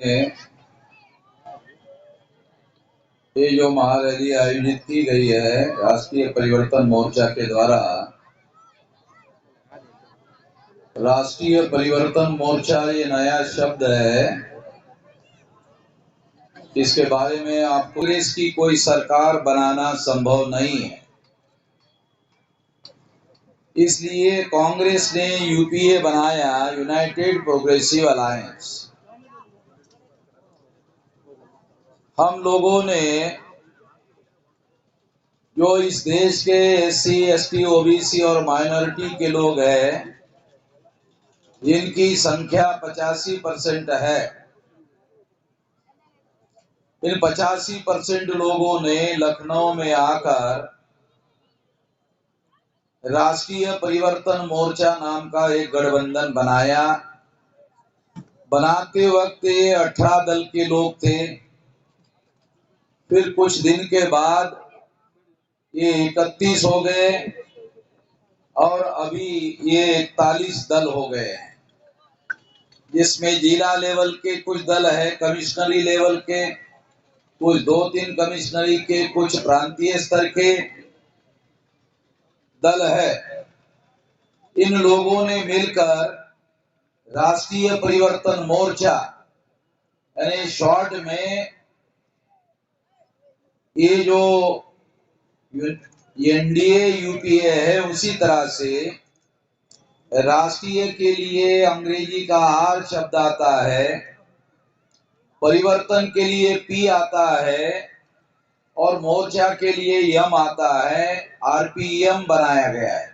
में ये जो महारैली आयोजित की गई है राष्ट्रीय परिवर्तन मोर्चा के द्वारा। राष्ट्रीय परिवर्तन मोर्चा ये नया शब्द है, इसके बारे में आपको कांग्रेस की कोई सरकार बनाना संभव नहीं है। इसलिए कांग्रेस ने यूपीए बनाया, यूनाइटेड प्रोग्रेसिव अलायंस। हम लोगों ने जो इस देश के एससी, एसटी, ओबीसी और माइनॉरिटी के लोग हैं, जिनकी संख्या 85% है, इन 85% लोगों ने लखनऊ में आकर राष्ट्रीय परिवर्तन मोर्चा नाम का एक गठबंधन बनाया। बनाते वक्त ये 18 दल के लोग थे, फिर कुछ दिन के बाद ये 31 हो गए और अभी ये 41 दल हो गए हैं, जिसमें जिला लेवल के कुछ दल है, कमिश्नरी लेवल के कुछ, 2-3 कमिश्नरी के, कुछ प्रांतीय स्तर के दल है। इन लोगों ने मिलकर राष्ट्रीय परिवर्तन मोर्चा यानी शॉर्ट में ये जो एनडीए यूपीए है, उसी तरह से राष्ट्रीय के लिए अंग्रेजी का आर शब्द आता है, परिवर्तन के लिए पी आता है और मोर्चा के लिए यम आता है, आरपीएम बनाया गया है।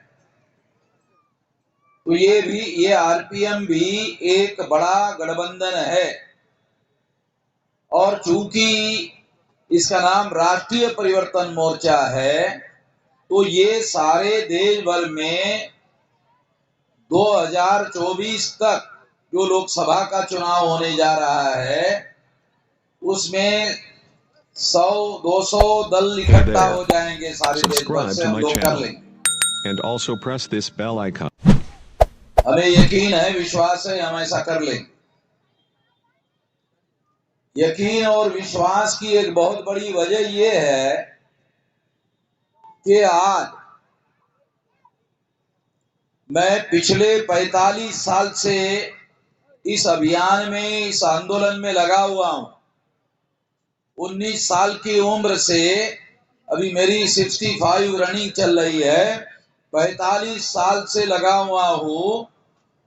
तो ये आरपीएम भी एक बड़ा गठबंधन है और चूंकि इसका नाम राष्ट्रीय परिवर्तन मोर्चा है, तो ये सारे देश भर में 2024 तक जो लोकसभा का चुनाव होने जा रहा है, उसमें 100-200 दल इकट्ठा हो जाएंगे सारे देश भर से, हम लोग कर लेंगे। And also press this bell icon. हमें यकीन है, विश्वास है, हम ऐसा कर लेंगे। यकीन और विश्वास की एक बहुत बड़ी वजह यह है कि आज मैं पिछले 45 साल से इस अभियान में, इस आंदोलन में लगा हुआ हूं। 19 साल की उम्र से, अभी मेरी 65 रनिंग चल रही है, 45 साल से लगा हुआ हूं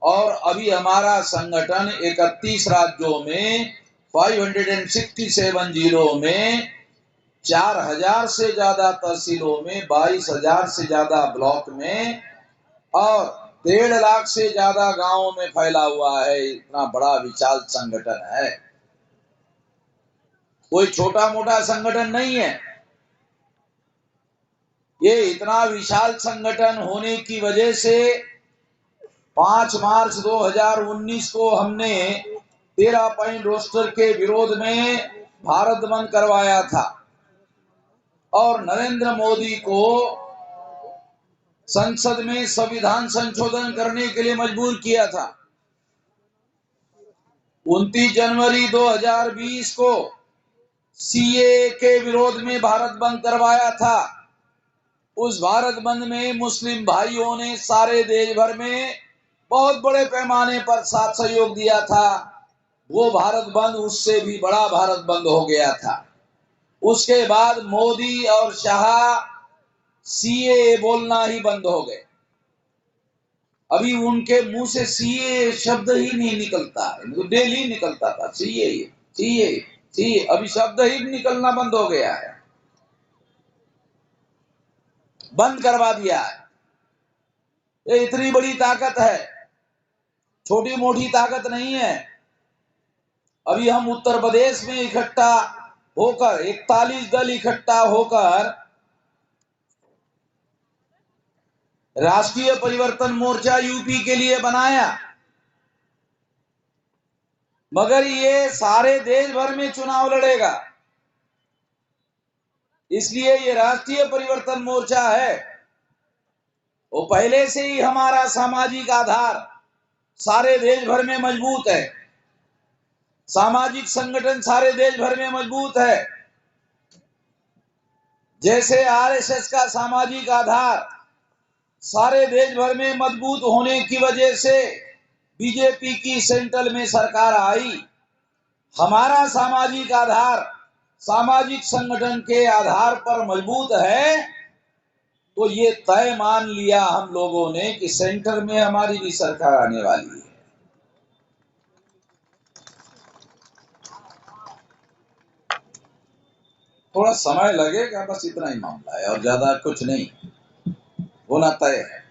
और अभी हमारा संगठन 31 राज्यों में 567 जिलों में 4000 से ज्यादा तहसीलों में, 22,000 से ज्यादा ब्लॉक में और 1.5 लाख से ज्यादा गांवों में फैला हुआ है। इतना बड़ा विशाल संगठन है, कोई छोटा मोटा संगठन नहीं है। ये इतना विशाल संगठन होने की वजह से 5 मार्च 2019 को हमने 13 पॉइंट रोस्टर के विरोध में भारत बंद करवाया था और नरेंद्र मोदी को संसद में संविधान संशोधन करने के लिए मजबूर किया था। 29 जनवरी 2020 को सीए के विरोध में भारत बंद करवाया था। उस भारत बंद में मुस्लिम भाइयों ने सारे देश भर में बहुत बड़े पैमाने पर साथ सहयोग दिया था। वो भारत बंद उससे भी बड़ा भारत बंद हो गया था। उसके बाद मोदी और शाह सीए बोलना ही बंद हो गए। अभी उनके मुंह से सीए शब्द ही नहीं निकलता है, डेली निकलता था सीए सीए सीए, अभी शब्द ही निकलना बंद हो गया है, बंद करवा दिया है। ये इतनी बड़ी ताकत है, छोटी मोटी ताकत नहीं है। अभी हम उत्तर प्रदेश में इकट्ठा होकर 41 दल इकट्ठा होकर राष्ट्रीय परिवर्तन मोर्चा यूपी के लिए बनाया, मगर ये सारे देश भर में चुनाव लड़ेगा। इसलिए ये राष्ट्रीय परिवर्तन मोर्चा है। वो पहले से ही हमारा सामाजिक आधार सारे देश भर में मजबूत है। सामाजिक संगठन सारे देश भर में मजबूत है। जैसे आरएसएस का सामाजिक आधार सारे देश भर में मजबूत होने की वजह से बीजेपी की सेंट्रल में सरकार आई, हमारा सामाजिक आधार सामाजिक संगठन के आधार पर मजबूत है, तो ये तय मान लिया हम लोगों ने कि सेंटर में हमारी भी सरकार आने वाली है। थोड़ा समय लगेगा, बस इतना ही मामला है और ज्यादा कुछ नहीं, होना तय है।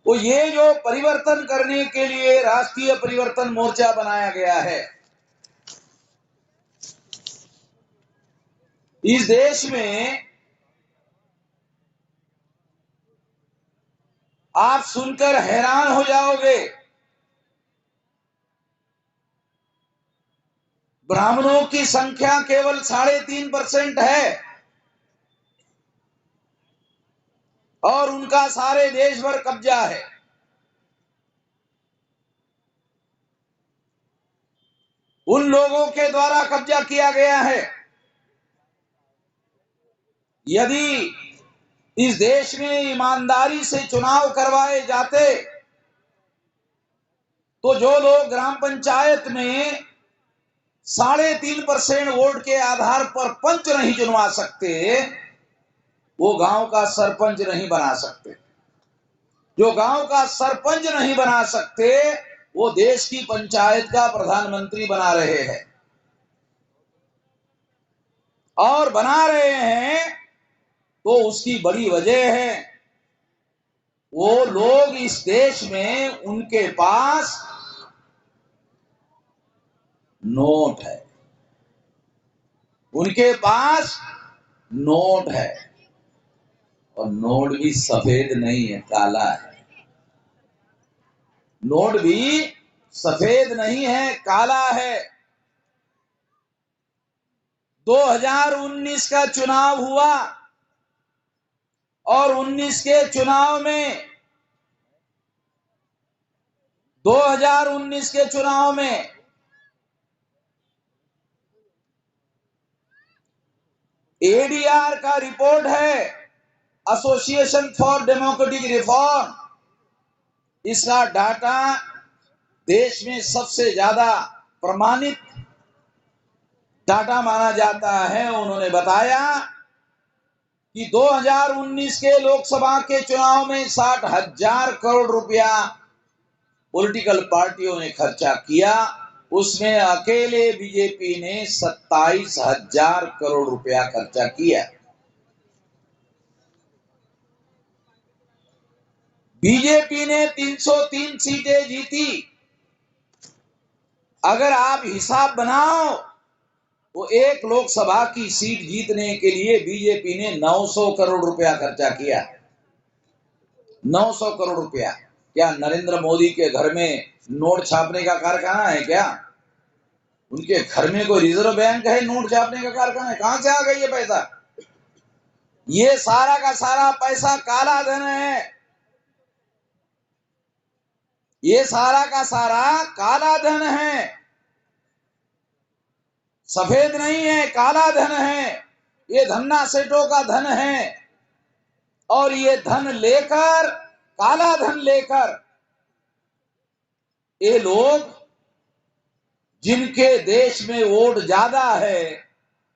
तो ये जो परिवर्तन करने के लिए राष्ट्रीय परिवर्तन मोर्चा बनाया गया है, इस देश में आप सुनकर हैरान हो जाओगे, ब्राह्मणों की संख्या केवल 3.5% है और उनका सारे देश भर कब्जा है। उन लोगों के द्वारा कब्जा किया गया है। यदि इस देश में ईमानदारी से चुनाव करवाए जाते तो जो लोग ग्राम पंचायत में 3.5% वोट के आधार पर पंच नहीं चुनवा सकते, वो गांव का सरपंच नहीं बना सकते। जो गांव का सरपंच नहीं बना सकते, वो देश की पंचायत का प्रधानमंत्री बना रहे हैं। और बना रहे हैं तो उसकी बड़ी वजह है, वो लोग इस देश में उनके पास नोट है, उनके पास नोट है, और नोट भी सफेद नहीं है, काला है। नोट भी सफेद नहीं है, काला है। 2019 का चुनाव हुआ और 19 के चुनाव में 2019 के चुनाव में एडीआर का रिपोर्ट है, एसोसिएशन फॉर डेमोक्रेटिक रिफॉर्म, इसका डाटा देश में सबसे ज्यादा प्रमाणित डाटा माना जाता है। उन्होंने बताया कि 2019 के लोकसभा के चुनाव में 60,000 करोड़ रुपया पॉलिटिकल पार्टियों ने खर्चा किया, उसमें अकेले बीजेपी ने 27,000 करोड़ रुपया खर्चा किया। बीजेपी ने 303 सीटें जीती। अगर आप हिसाब बनाओ तो एक लोकसभा की सीट जीतने के लिए बीजेपी ने 900 करोड़ रुपया खर्चा किया। 900 करोड़ रुपया। क्या नरेंद्र मोदी के घर में नोट छापने का कारखाना है क्या? उनके घर में कोई रिजर्व बैंक है नोट छापने का कारखाना है? कहां से आ गई ये पैसा? ये सारा का सारा पैसा काला धन है। ये सारा का सारा काला धन है, सफेद नहीं है, काला धन है। ये धन्ना सेठों का धन है और ये धन लेकर, काला धन लेकर, ये लोग जिनके देश में वोट ज्यादा है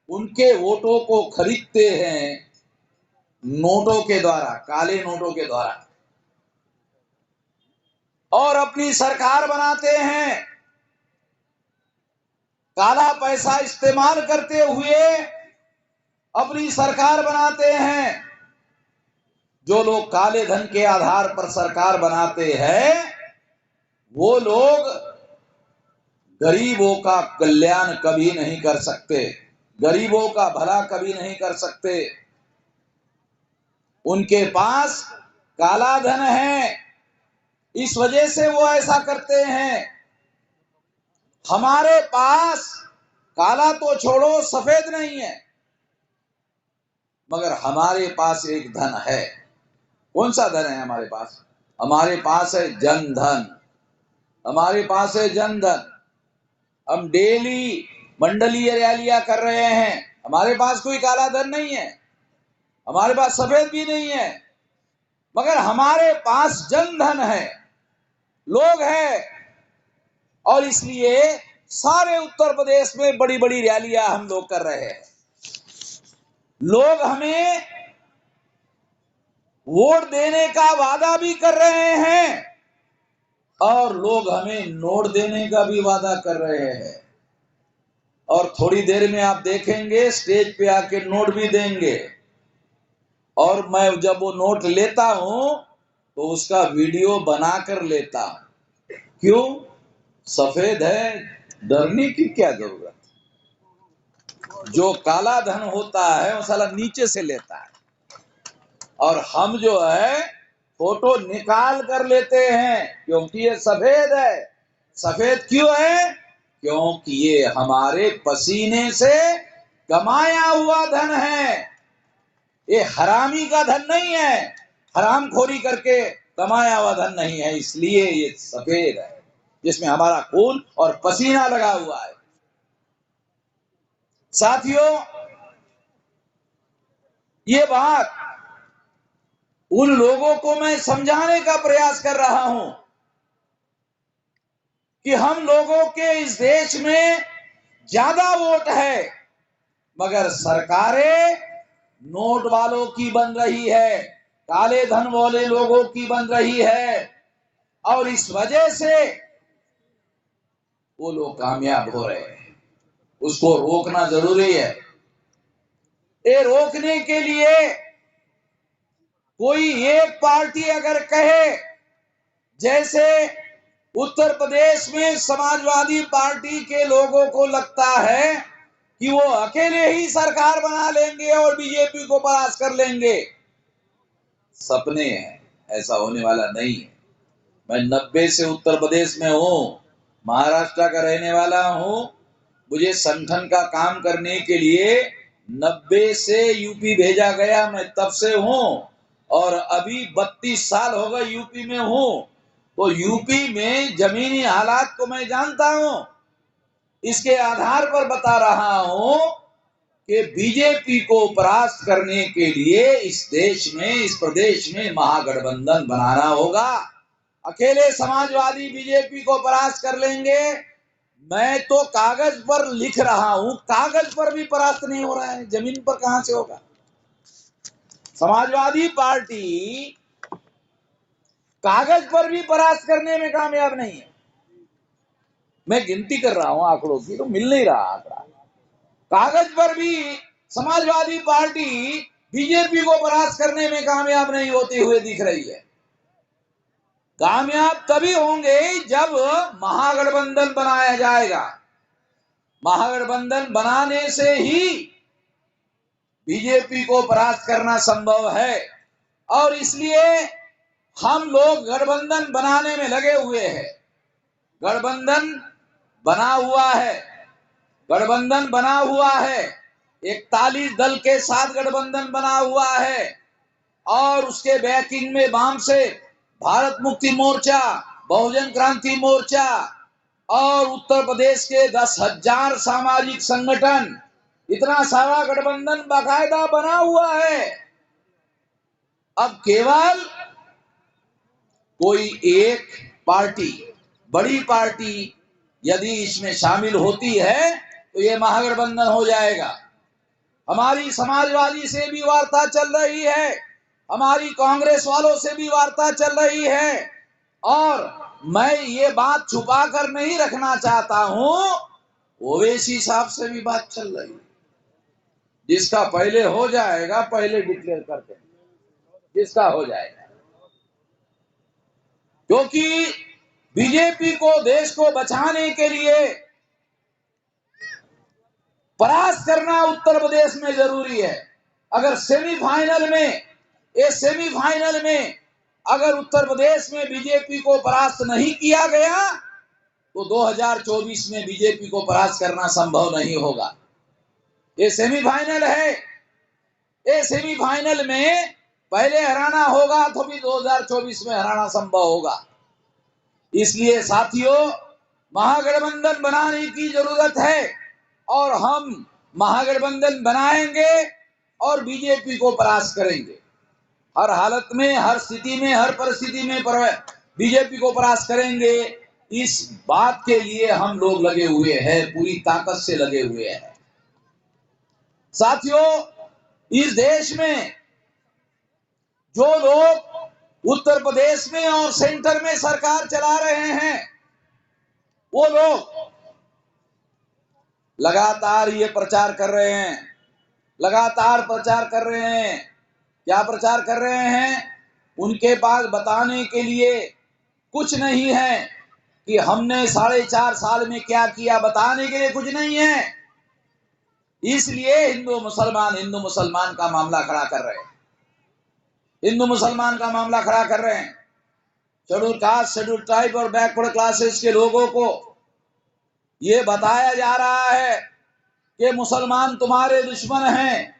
उनके वोटों को खरीदते हैं नोटों के द्वारा, काले नोटों के द्वारा, और अपनी सरकार बनाते हैं। काला पैसा इस्तेमाल करते हुए अपनी सरकार बनाते हैं। जो लोग काले धन के आधार पर सरकार बनाते हैं वो लोग गरीबों का कल्याण कभी नहीं कर सकते, गरीबों का भला कभी नहीं कर सकते। उनके पास काला धन है, इस वजह से वो ऐसा करते हैं। हमारे पास काला तो छोड़ो, सफेद नहीं है, मगर हमारे पास एक धन है। कौन सा धन है हमारे पास? हमारे पास है जन धन। हमारे पास है जनधन, हम डेली मंडलीय रैलियां कर रहे हैं। हमारे पास कोई काला धन नहीं है, हमारे पास सफेद भी नहीं है, मगर हमारे पास जनधन है, लोग हैं, और इसलिए सारे उत्तर प्रदेश में बड़ी बड़ी रैलियां हम लोग कर रहे हैं। लोग हमें वोट देने का वादा भी कर रहे हैं और लोग हमें नोट देने का भी वादा कर रहे हैं, और थोड़ी देर में आप देखेंगे स्टेज पे आके नोट भी देंगे। और मैं जब वो नोट लेता हूं तो उसका वीडियो बनाकर लेता हूं। क्यों? सफेद है, डरने की क्या जरूरत? जो काला धन होता है वो साला नीचे से लेता है, और हम जो है फोटो निकाल कर लेते हैं, क्योंकि ये सफेद है। सफेद क्यों है? क्योंकि ये हमारे पसीने से कमाया हुआ धन है, ये हरामी का धन नहीं है, हरामखोरी करके कमाया हुआ धन नहीं है, इसलिए ये सफेद है, जिसमें हमारा खून और पसीना लगा हुआ है। साथियों, ये बात उन लोगों को मैं समझाने का प्रयास कर रहा हूं कि हम लोगों के इस देश में ज्यादा वोट है, मगर सरकारें नोट वालों की बन रही है, काले धन वाले लोगों की बन रही है, और इस वजह से वो लोग कामयाब हो रहे हैं। उसको रोकना जरूरी है। ये रोकने के लिए कोई एक पार्टी अगर कहे, जैसे उत्तर प्रदेश में समाजवादी पार्टी के लोगों को लगता है कि वो अकेले ही सरकार बना लेंगे और बीजेपी को परास्त कर लेंगे, सपने हैं, ऐसा होने वाला नहीं है। मैं 90 से उत्तर प्रदेश में हूं, महाराष्ट्र का रहने वाला हूं। मुझे संगठन का काम करने के लिए 90 से यूपी भेजा गया, मैं तब से हूं, और अभी 32 साल हो गए यूपी में हूं, तो यूपी में जमीनी हालात को मैं जानता हूं। इसके आधार पर बता रहा हूं कि बीजेपी को परास्त करने के लिए इस देश में, इस प्रदेश में महागठबंधन बनाना होगा। अकेले समाजवादी बीजेपी को परास्त कर लेंगे, मैं तो कागज पर लिख रहा हूं, कागज पर भी परास्त नहीं हो रहा है, जमीन पर कहां से होगा? समाजवादी पार्टी कागज पर भी परास्त करने में कामयाब नहीं है। मैं गिनती कर रहा हूं आंकड़ों की, तो मिल नहीं रहा आंकड़ा। कागज पर भी समाजवादी पार्टी बीजेपी को परास्त करने में कामयाब नहीं होती हुए दिख रही है। कामयाब तभी होंगे जब महागठबंधन बनाया जाएगा। महागठबंधन बनाने से ही बीजेपी को परास्त करना संभव है, और इसलिए हम लोग गठबंधन बनाने में लगे हुए हैं। गठबंधन बना हुआ है, गठबंधन बना हुआ है, 41 दल के साथ गठबंधन बना हुआ है, और उसके बैकिंग में वाम से भारत मुक्ति मोर्चा, बहुजन क्रांति मोर्चा और उत्तर प्रदेश के 10,000 सामाजिक संगठन, इतना सारा गठबंधन बाकायदा बना हुआ है। अब केवल कोई एक पार्टी, बड़ी पार्टी यदि इसमें शामिल होती है तो ये महागठबंधन हो जाएगा। हमारी समाजवादी से भी वार्ता चल रही है, हमारी कांग्रेस वालों से भी वार्ता चल रही है, और मैं ये बात छुपा कर नहीं रखना चाहता हूं, ओवैसी साहब से भी बात चल रही है। जिसका पहले हो जाएगा पहले डिक्लेयर करते हैं, जिसका हो जाएगा, क्योंकि बीजेपी को, देश को बचाने के लिए परास्त करना उत्तर प्रदेश में जरूरी है। अगर सेमीफाइनल में अगर उत्तर प्रदेश में बीजेपी को परास्त नहीं किया गया तो 2024 में बीजेपी को परास्त करना संभव नहीं होगा। ये सेमीफाइनल है, ये सेमीफाइनल में पहले हराना होगा तो भी 2024 में हराना संभव होगा। इसलिए साथियों, महागठबंधन बनाने की जरूरत है और हम महागठबंधन बनाएंगे और बीजेपी को परास्त करेंगे। हर हालत में, हर स्थिति में, हर परिस्थिति में बीजेपी को परास्त करेंगे। इस बात के लिए हम लोग लगे हुए हैं, पूरी ताकत से लगे हुए हैं। साथियों, इस देश में जो लोग उत्तर प्रदेश में और सेंटर में सरकार चला रहे हैं, वो लोग लगातार ये प्रचार कर रहे हैं, लगातार प्रचार कर रहे हैं। क्या प्रचार कर रहे हैं? उनके पास बताने के लिए कुछ नहीं है कि हमने 4.5 साल में क्या किया, बताने के लिए कुछ नहीं है। इसलिए हिंदू मुसलमान का मामला खड़ा कर रहे हैं, हिंदू मुसलमान का मामला खड़ा कर रहे हैं। शेड्यूल कास्ट, शेड्यूल ट्राइब और बैकवर्ड क्लासेस के लोगों को ये बताया जा रहा है कि मुसलमान तुम्हारे दुश्मन हैं।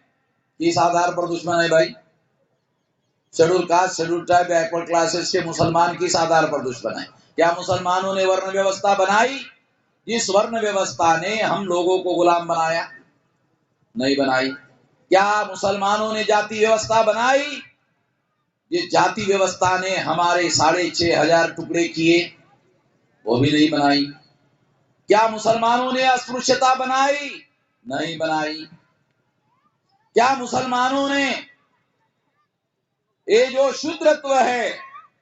किस आधार पर दुश्मन है भाई? Schedule caste, schedule tribe, backward classes के मुसलमान किस आधार पर दुश्मन है? क्या मुसलमानों ने वर्ण व्यवस्था बनाई? जिस वर्ण व्यवस्था ने हम लोगों को गुलाम बनाया, नहीं बनाई। क्या मुसलमानों ने जाति व्यवस्था बनाई? जिस जाति व्यवस्था ने हमारे 6,500 टुकड़े किए, वो भी नहीं बनाई। क्या मुसलमानों ने अस्पृश्यता बनाई? नहीं बनाई। क्या मुसलमानों ने ये जो शूद्रत्व है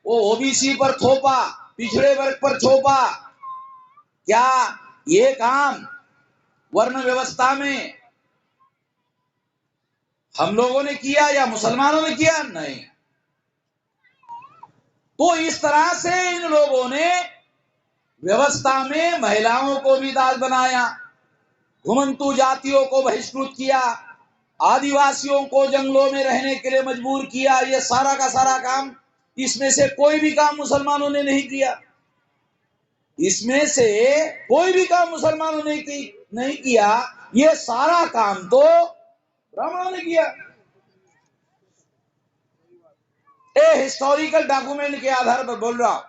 वो ओबीसी पर थोपा, पिछड़े वर्ग पर थोपा? क्या ये काम वर्ण व्यवस्था में हम लोगों ने किया या मुसलमानों ने किया? नहीं। तो इस तरह से इन लोगों ने व्यवस्था में महिलाओं को भी दास बनाया, घुमंतु जातियों को बहिष्कृत किया, आदिवासियों को जंगलों में रहने के लिए मजबूर किया। ये सारा का सारा काम, इसमें से कोई भी काम मुसलमानों ने नहीं किया। इसमें से कोई भी काम मुसलमानों ने नहीं किया। ये सारा काम तो ब्राह्मणों ने किया। हिस्टोरिकल डॉक्यूमेंट के आधार पर बोल रहा हूं।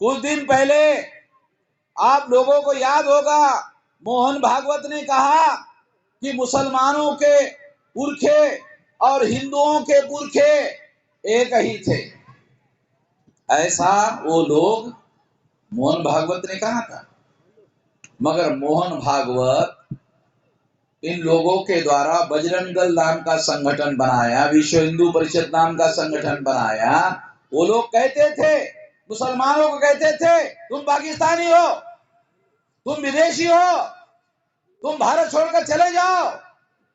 कुछ दिन पहले आप लोगों को याद होगा, मोहन भागवत ने कहा कि मुसलमानों के पुरखे और हिंदुओं के पुरखे एक ही थे। ऐसा वो लोग मोहन भागवत ने कहा था। मगर मोहन भागवत इन लोगों के द्वारा बजरंग दल नाम का संगठन बनाया, विश्व हिंदू परिषद नाम का संगठन बनाया। वो लोग कहते थे, मुसलमानों को कहते थे, तुम पाकिस्तानी हो, तुम विदेशी हो, तुम भारत छोड़कर चले जाओ,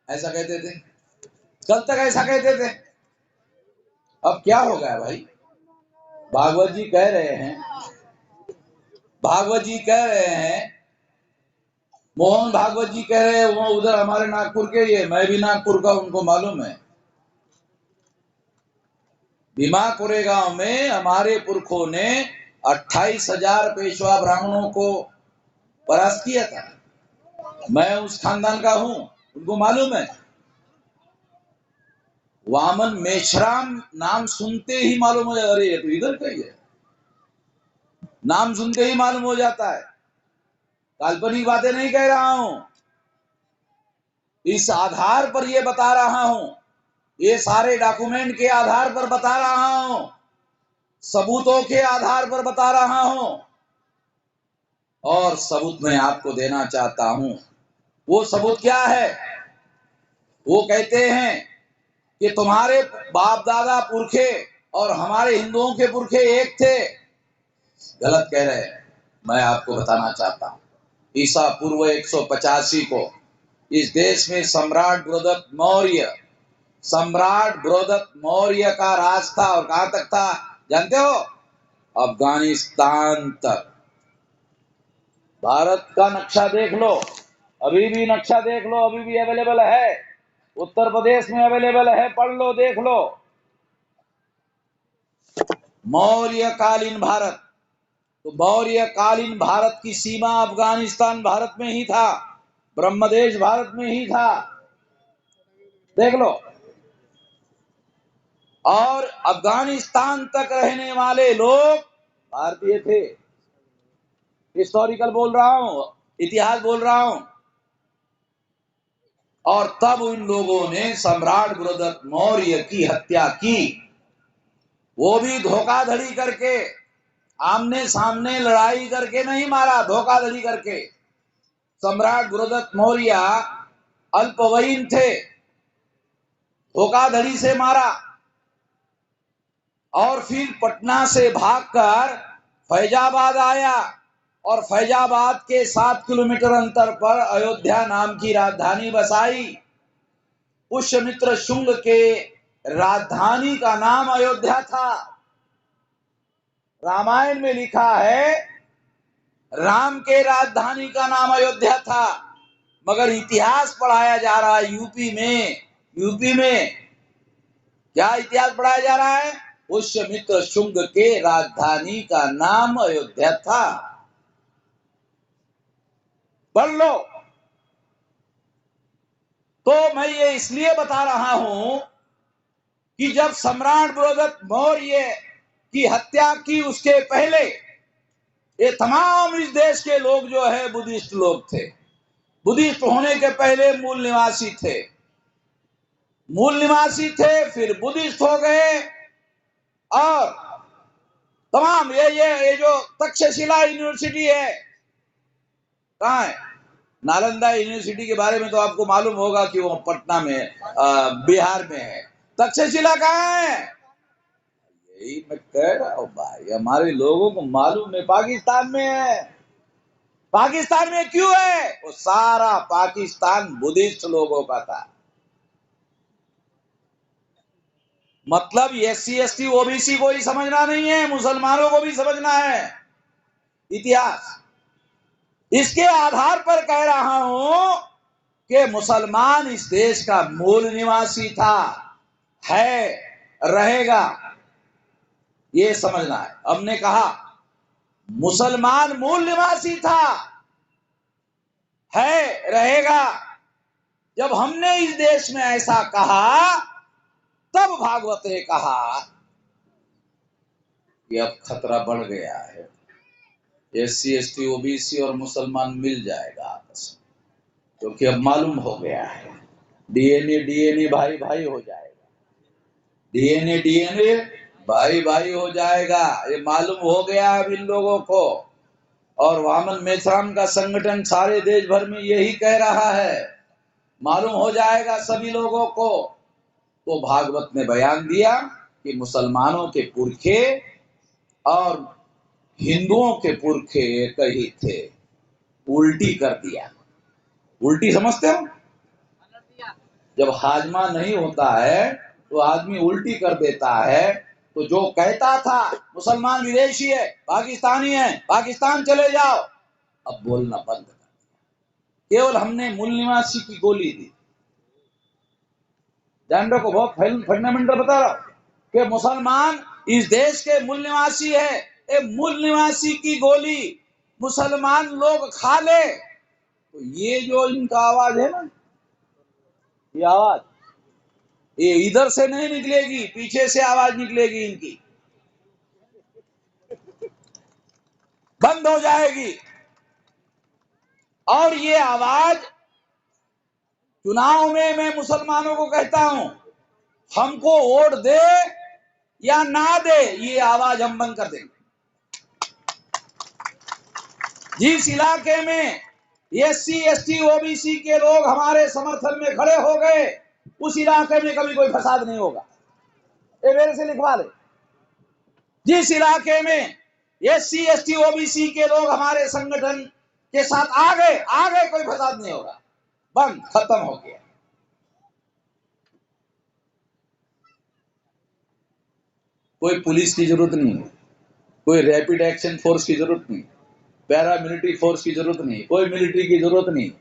ऐसा कहते थे। कल तक ऐसा कहते थे। अब क्या हो गया भाई? भागवत जी कह रहे हैं, भागवत जी कह रहे हैं, मोहन भागवत जी कह रहे हैं, वो उधर हमारे नागपुर के, ये मैं भी नागपुर का, उनको मालूम है। भीमा कोरेगांव में हमारे पुरखों ने 28,000 पेशवा ब्राह्मणों को परास्त किया था। मैं उस खानदान का हूं, उनको मालूम है। वामन मेश्राम नाम सुनते ही मालूम हो जाता है, अरे तो इधर का ही है, नाम सुनते ही मालूम हो जाता है। काल्पनिक बातें नहीं कह रहा हूं, इस आधार पर ये बता रहा हूं, ये सारे डॉक्यूमेंट के आधार पर बता रहा हूं, सबूतों के आधार पर बता रहा हूं, और सबूत मैं आपको देना चाहता हूं। वो सबूत क्या है? वो कहते हैं कि तुम्हारे बाप दादा पुरखे और हमारे हिंदुओं के पुरखे एक थे। गलत कह रहे हैं। मैं आपको बताना चाहता हूं, ईसा पूर्व 185 को इस देश में सम्राट बृहदत्त मौर्य का राज था। और कहां तक था जानते हो? अफगानिस्तान तक। भारत का नक्शा देख लो, अभी भी नक्शा देख लो, अभी भी अवेलेबल है, उत्तर प्रदेश में अवेलेबल है, पढ़ लो, देख लो। मौर्यकालीन भारत, तो मौर्यकालीन भारत की सीमा अफगानिस्तान भारत में ही था, ब्रह्मदेश भारत में ही था, देख लो। और अफगानिस्तान तक रहने वाले लोग भारतीय थे। हिस्टोरिकल बोल रहा हूं, इतिहास बोल रहा हूं। और तब उन लोगों ने सम्राट गुरुदत्त मौर्य की हत्या की, वो भी धोखाधड़ी करके, आमने सामने लड़ाई करके नहीं मारा, धोखाधड़ी करके। सम्राट गुरुदत्त मौर्य अल्पवयीन थे, धोखाधड़ी से मारा। और फिर पटना से भागकर फैजाबाद आया और फैजाबाद के 7 किलोमीटर अंतर पर अयोध्या नाम की राजधानी बसाई। पुष्यमित्र शुंग के राजधानी का नाम अयोध्या था। रामायण में लिखा है राम के राजधानी का नाम अयोध्या था, मगर इतिहास पढ़ाया जा रहा है यूपी में क्या इतिहास पढ़ाया जा रहा है? पुष्यमित्र शुंग के राजधानी का नाम अयोध्या था। पढ़ लो। तो मैं ये इसलिए बता रहा हूं कि जब सम्राट गुरुदत्त मौर्य की हत्या की, उसके पहले ये तमाम इस देश के लोग जो है बुद्धिस्ट लोग थे। बुद्धिस्ट होने के पहले मूल निवासी थे, फिर बुद्धिस्ट हो गए। और तमाम ये जो तक्षशिला यूनिवर्सिटी है, कहाँ है? नालंदा यूनिवर्सिटी के बारे में तो आपको मालूम होगा कि वो पटना में, बिहार में है। तक्षशिला कहाँ है? यही मैं कह रहा हूं भाई, हमारे लोगों को मालूम है, पाकिस्तान में है। पाकिस्तान में क्यों है? वो सारा पाकिस्तान बुद्धिस्ट लोगों का था। मतलब SC ST OBC को ही समझना नहीं है, मुसलमानों को भी समझना है इतिहास। इसके आधार पर कह रहा हूं कि मुसलमान इस देश का मूल निवासी था, है, रहेगा, ये समझना है। हमने कहा मुसलमान मूल निवासी था, है, रहेगा। जब हमने इस देश में ऐसा कहा, तब भागवत ने कहा कि अब खतरा बढ़ गया है, SC ST OBC और मुसलमान मिल जाएगा आपस में, क्योंकि अब मालूम हो गया है DNA भाई भाई हो जाएगा, DNA भाई भाई हो जाएगा, ये मालूम हो गया अब इन लोगों को। और वामन मेश्राम का संगठन सारे देश भर में यही कह रहा है, मालूम हो जाएगा सभी लोगों को। तो भागवत ने बयान दिया कि मुसलमानों के पुरखे और हिंदुओं के पुरखे एक ही थे, उल्टी कर दिया। उल्टी समझते हो? जब हाजमा नहीं होता है तो आदमी उल्टी कर देता है। तो जो कहता था मुसलमान विदेशी है, पाकिस्तानी है, पाकिस्तान चले जाओ, अब बोलना बंद कर दिया। केवल हमने मूल निवासी की गोली दी। जान रहे को बहुत फंडामेंटल बता रहा हूं कि मुसलमान इस देश के मूल निवासी है। ये मूल निवासी की गोली मुसलमान लोग खा ले तो ये जो इनका आवाज है ना, ये आवाज ये इधर से नहीं निकलेगी, पीछे से आवाज निकलेगी, इनकी बंद हो जाएगी। और ये आवाज चुनाव में मैं मुसलमानों को कहता हूं, हमको वोट दे या ना दे, ये आवाज हम बंद कर देंगे। जिस इलाके में SC ST OBC के लोग हमारे समर्थन में खड़े हो गए, उस इलाके में कभी कोई फसाद नहीं होगा। ये मेरे से लिखवा ले। जिस इलाके में SC ST OBC के लोग हमारे संगठन के साथ आ गए, कोई फसाद नहीं होगा। बंद, खत्म हो गया। कोई पुलिस की जरूरत नहीं, कोई रैपिड एक्शन फोर्स की जरूरत नहीं, पैरामिलिट्री फोर्स की जरूरत नहीं, कोई मिलिट्री की जरूरत नहीं।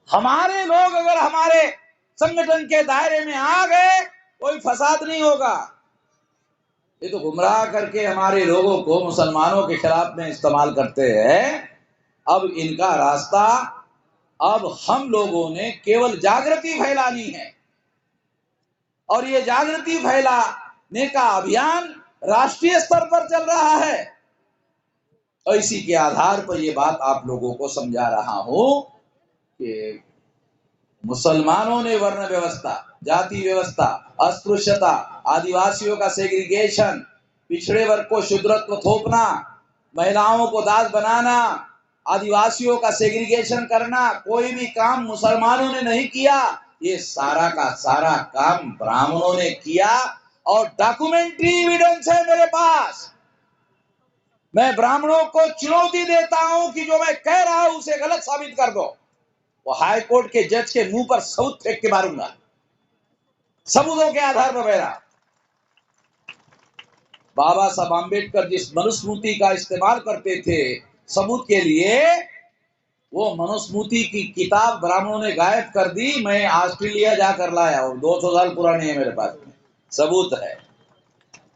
हमारे लोग अगर हमारे संगठन के दायरे में आ गए, कोई फसाद नहीं होगा। ये तो गुमराह करके हमारे लोगों को मुसलमानों के खिलाफ में इस्तेमाल करते हैं। अब इनका रास्ता, अब हम लोगों ने केवल जागृति फैलानी है, और ये जागृति फैलाने का अभियान राष्ट्रीय स्तर पर चल रहा है। और इसी के आधार पर ये बात आप लोगों को समझा रहा हूं कि मुसलमानों ने वर्ण व्यवस्था, जाति व्यवस्था, अस्पृश्यता, आदिवासियों का सेग्रीगेशन, पिछड़े वर्ग को शूद्रत्व थोपना, महिलाओं को दास बनाना, आदिवासियों का सेग्रीगेशन करना, कोई भी काम मुसलमानों ने नहीं किया। ये सारा का सारा काम ब्राह्मणों ने किया और डॉक्यूमेंट्री एविडेंस है मेरे पास। मैं ब्राह्मणों को चुनौती देता हूं कि जो मैं कह रहा हूं उसे गलत साबित कर दो। वो हाई कोर्ट के जज के मुंह पर सबूत फेंक के मारूंगा, सबूतों के आधार पर मेरा। बाबा साहब आम्बेडकर जिस मनुस्मृति का इस्तेमाल करते थे सबूत के लिए, वो मनुस्मृति की किताब ब्राह्मणों ने गायब कर दी। मैं ऑस्ट्रेलिया जाकर लाया और 200 साल पुरानी है मेरे पास में, सबूत है।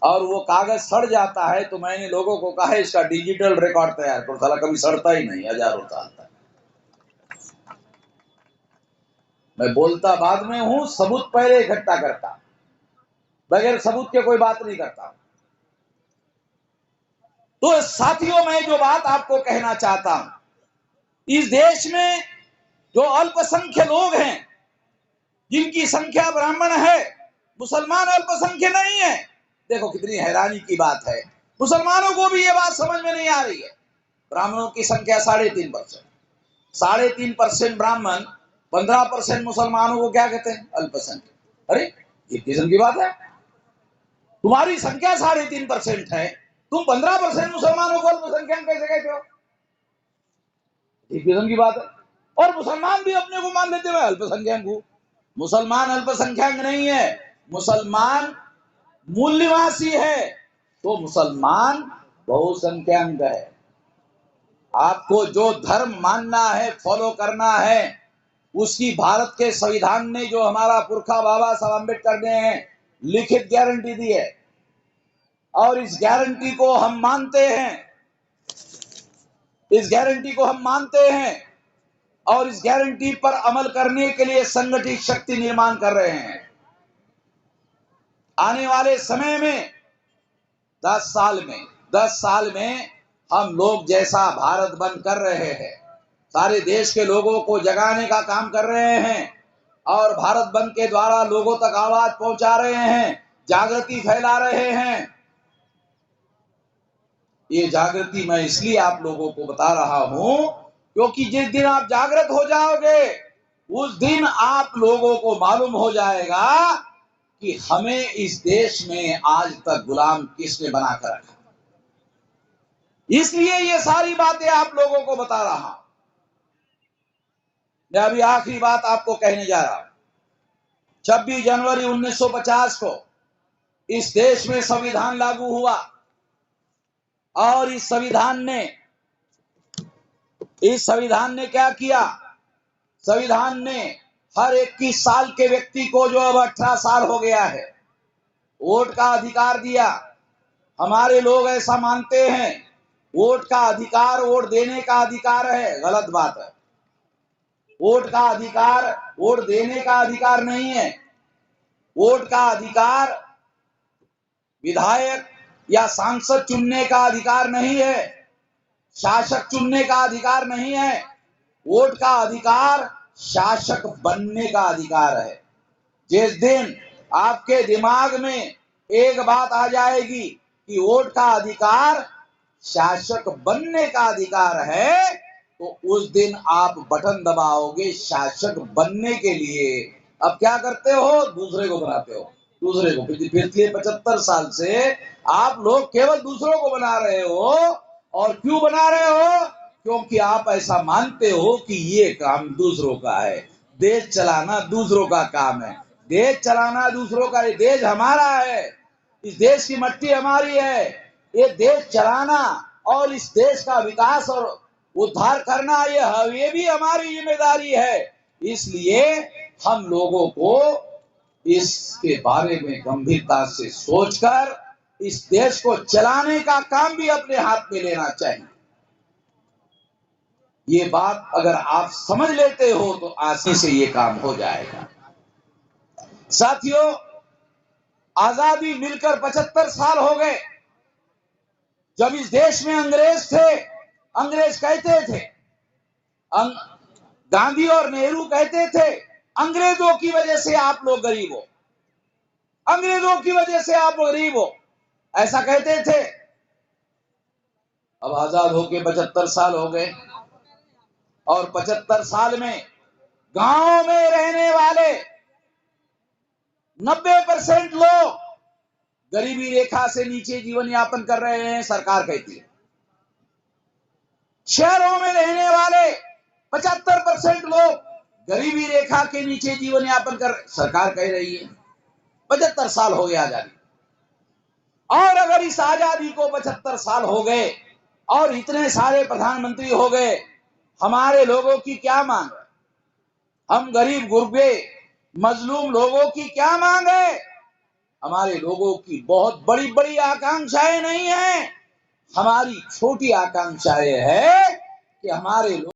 और वो कागज सड़ जाता है तो मैंने लोगों को कहा इसका डिजिटल रिकॉर्ड तैयार करो, साला कभी सड़ता ही नहीं, हजारों साल तक। मैं बोलता बाद में हूं, सबूत पहले इकट्ठा करता, बगैर सबूत के कोई बात नहीं करता। तो साथियों, मैं जो बात आपको कहना चाहता हूं, इस देश में जो अल्पसंख्यक लोग हैं, जिनकी संख्या ब्राह्मण है, मुसलमान अल्पसंख्यक नहीं है। देखो कितनी हैरानी की बात है, मुसलमानों को भी ये बात समझ में नहीं आ रही है। ब्राह्मणों की संख्या 3.5%, 3.5% ब्राह्मण, 15% मुसलमानों को क्या कहते हैं? अल्पसंख्यक। अरे ये किस्म की बात है, तुम्हारी संख्या 3.5% है, तुम 15% मुसलमानों को अल्पसंख्यक कैसे कहते हो? ये किस्म की बात है। और मुसलमान भी अपने को मान लेते हुए अल्पसंख्यक हूं। मुसलमान अल्पसंख्यक नहीं है, मुसलमान मूल्यवासी है, तो मुसलमान बहुसंख्यक है। आपको जो धर्म मानना है, फॉलो करना है, उसकी भारत के संविधान ने, जो हमारा पुरखा बाबा साहब अम्बेडकर ने लिखित गारंटी दी है, और इस गारंटी को हम मानते हैं, इस गारंटी को हम मानते हैं और इस गारंटी पर अमल करने के लिए संगठित शक्ति निर्माण कर रहे हैं। आने वाले समय में 10 साल में हम लोग जैसा भारत बंद कर रहे हैं, सारे देश के लोगों को जगाने का काम कर रहे हैं और भारत बंद के द्वारा लोगों तक आवाज पहुंचा रहे हैं, जागृति फैला रहे हैं। ये जागृति मैं इसलिए आप लोगों को बता रहा हूं क्योंकि जिस दिन आप जागृत हो जाओगे, उस दिन आप लोगों को मालूम हो जाएगा कि हमें इस देश में आज तक गुलाम किसने बनाकर रखा। इसलिए ये सारी बातें आप लोगों को बता रहा हूं। मैं अभी आखिरी बात आपको कहने जा रहा हूं। 26 जनवरी 1950 को इस देश में संविधान लागू हुआ और इस संविधान ने क्या किया? संविधान ने हर 21 साल के व्यक्ति को, जो अब 18 साल हो गया है, वोट का अधिकार दिया। हमारे लोग ऐसा मानते हैं वोट का अधिकार वोट देने का अधिकार है, गलत बात है। वोट का अधिकार वोट देने का अधिकार नहीं है। वोट का अधिकार विधायक या सांसद चुनने का अधिकार नहीं है, शासक चुनने का अधिकार नहीं है। वोट का अधिकार शासक बनने का अधिकार है। जिस दिन आपके दिमाग में एक बात आ जाएगी कि वोट का अधिकार शासक बनने का अधिकार है, तो उस दिन आप बटन दबाओगे शासक बनने के लिए। अब क्या करते हो? दूसरे को बनाते हो, दूसरे को। पिछले 75 साल से आप लोग केवल दूसरों को बना रहे हो। और क्यों बना रहे हो? क्योंकि आप ऐसा मानते हो कि ये काम दूसरों का है, देश चलाना दूसरों का काम है। देश चलाना दूसरों का, ये देश हमारा है, इस देश की मट्टी हमारी है। ये देश चलाना और इस देश का विकास और उद्धार करना, ये भी हमारी जिम्मेदारी है। इसलिए हम लोगों को इसके बारे में गंभीरता से सोचकर इस देश को चलाने का काम भी अपने हाथ में लेना चाहिए। ये बात अगर आप समझ लेते हो तो आसानी से ये काम हो जाएगा। साथियों, आजादी मिलकर 75 साल हो गए। जब इस देश में अंग्रेज थे अंग्रेज कहते थे, गांधी और नेहरू कहते थे, अंग्रेजों की वजह से आप लोग गरीब हो, अंग्रेजों की वजह से आप गरीब हो, ऐसा कहते थे। अब आजाद होके 75 साल हो गए और 75 साल में गांव में रहने वाले 90% लोग गरीबी रेखा से नीचे जीवन यापन कर रहे हैं, सरकार कहती है। शहरों में रहने वाले 75% लोग गरीबी रेखा के नीचे जीवन यापन कर, सरकार कह रही है। 75 साल हो गए आजादी, और अगर इस आजादी को 75 साल हो गए और इतने सारे प्रधानमंत्री हो गए, हमारे लोगों की क्या मांग है? हम गरीब गुरबे मजलूम लोगों की क्या मांग है? हमारे लोगों की बहुत बड़ी बड़ी आकांक्षाएं नहीं है, हमारी छोटी आकांक्षाएं है कि हमारे लोग